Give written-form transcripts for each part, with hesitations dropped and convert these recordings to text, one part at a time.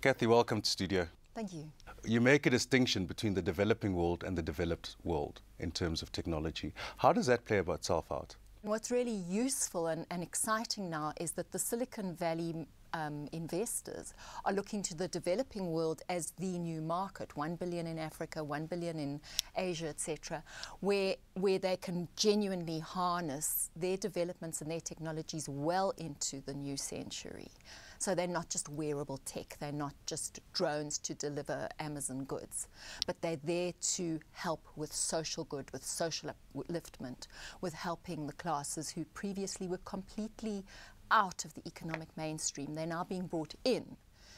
Kathy, welcome to studio. Thank you. You make a distinction between the developing world and the developed world in terms of technology. How does that play itself out? What's really useful and exciting now is that the Silicon Valley investors are looking to the developing world as the new market, 1 billion in Africa, 1 billion in Asia, etc., where they can genuinely harness their developments and their technologies well into the new century. So they're not just wearable tech, they're not just drones to deliver Amazon goods, but they're there to help with social good, with social upliftment, with helping the classes who previously were completely out of the economic mainstream. They're now being brought in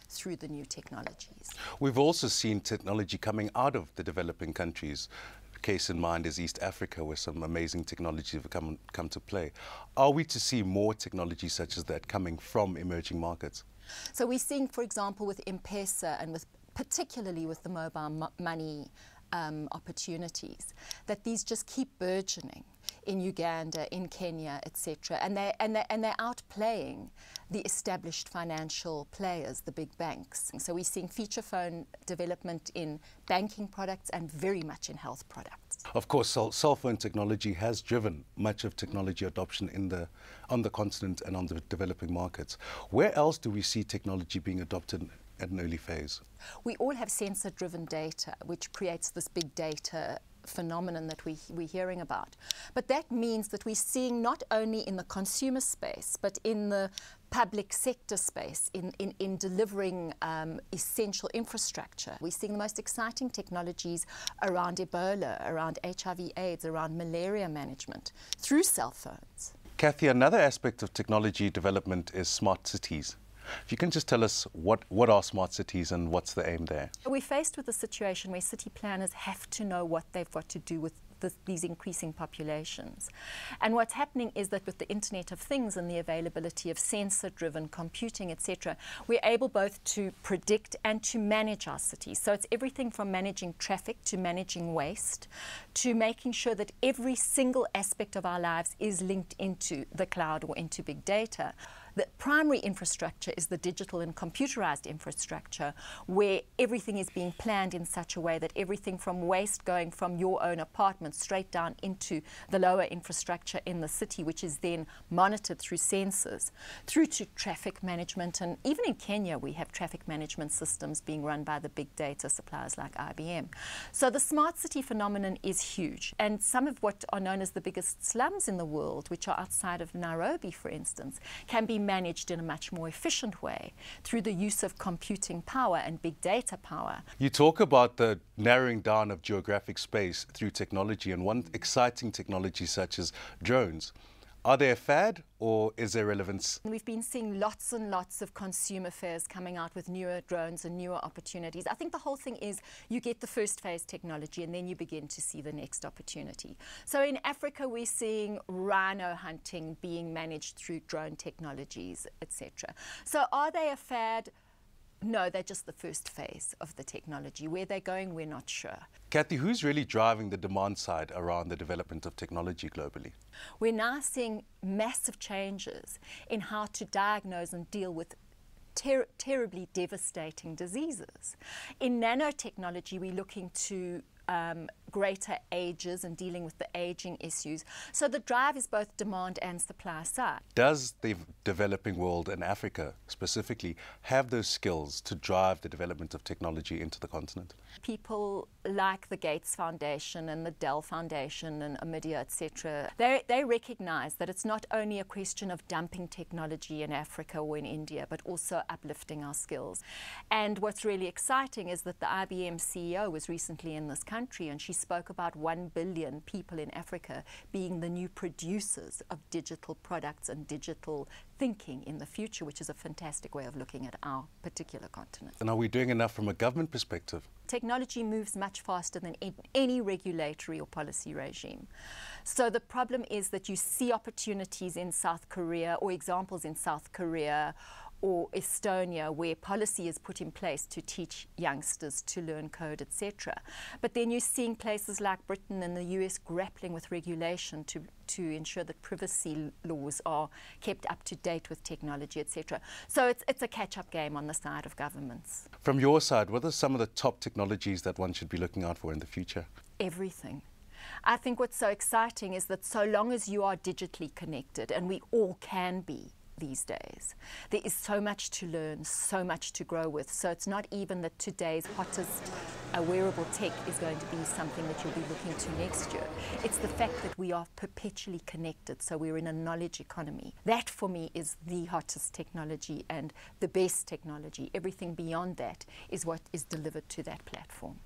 through the new technologies. We've also seen technology coming out of the developing countries. Case in mind is East Africa, where some amazing technologies have come to play. Are we to see more technology such as that coming from emerging markets? So we're seeing, for example, with M-Pesa and particularly with the mobile money opportunities, that these just keep burgeoning in Uganda, in Kenya, etc. And they're outplaying the established financial players, the big banks. So we're seeing feature phone development in banking products and very much in health products. Of course, cell phone technology has driven much of technology adoption on the continent and on the developing markets. Where else do we see technology being adopted at an early phase? We all have sensor-driven data, which creates this big data phenomenon that we're hearing about. But that means that we're seeing not only in the consumer space, but in the public sector space, in delivering essential infrastructure. We're seeing the most exciting technologies around Ebola, around HIV/AIDS, around malaria management through cell phones. Kathy, another aspect of technology development is smart cities. If you can just tell us what are smart cities and what's the aim there? We're faced with a situation where city planners have to know what they've got to do with these increasing populations. And what's happening is that with the Internet of Things and the availability of sensor-driven computing, etc., we're able both to predict and to manage our cities. So it's everything from managing traffic to managing waste to making sure that every single aspect of our lives is linked into the cloud or into big data. The primary infrastructure is the digital and computerized infrastructure, where everything is being planned in such a way that everything from waste going from your own apartment straight down into the lower infrastructure in the city, which is then monitored through sensors, through to traffic management. And even in Kenya, we have traffic management systems being run by the big data suppliers like IBM. So the smart city phenomenon is huge. And some of what are known as the biggest slums in the world, which are outside of Nairobi, for instance, can be managed in a much more efficient way through the use of computing power and big data power. You talk about the narrowing down of geographic space through technology, and one exciting technology such as drones. Are they a fad or is there relevance? We've been seeing lots and lots of consumer fairs coming out with newer drones and newer opportunities. I think the whole thing is you get the first phase technology and then you begin to see the next opportunity. So in Africa, we're seeing rhino hunting being managed through drone technologies, etc. So are they a fad? No, they're just the first phase of the technology. Where they're going, we're not sure. Kathy, who's really driving the demand side around the development of technology globally? We're now seeing massive changes in how to diagnose and deal with terribly devastating diseases. In nanotechnology, we're looking to greater ages and dealing with the aging issues. So the drive is both demand and supply side. Does the developing world and Africa specifically have those skills to drive the development of technology into the continent? People like the Gates Foundation and the Dell Foundation and Omidyar, etc., they recognize that it's not only a question of dumping technology in Africa or in India, but also uplifting our skills. And what's really exciting is that the IBM CEO was recently in this country and she spoke about 1 billion people in Africa being the new producers of digital products and digital thinking in the future, which is a fantastic way of looking at our particular continent. And are we doing enough from a government perspective? Technology moves much faster than any regulatory or policy regime. So the problem is that you see opportunities in South Korea or examples in South Korea or Estonia, where policy is put in place to teach youngsters to learn code, etc. But then you're seeing places like Britain and the US grappling with regulation to ensure that privacy laws are kept up to date with technology, etc. So it's a catch-up game on the side of governments. From your side, what are some of the top technologies that one should be looking out for in the future? Everything. I think what's so exciting is that so long as you are digitally connected, and we all can be these days, there is so much to learn, so much to grow with. So it's not even that today's hottest wearable tech is going to be something that you'll be looking to next year. It's the fact that we are perpetually connected, so we're in a knowledge economy. That for me is the hottest technology and the best technology. Everything beyond that is what is delivered to that platform.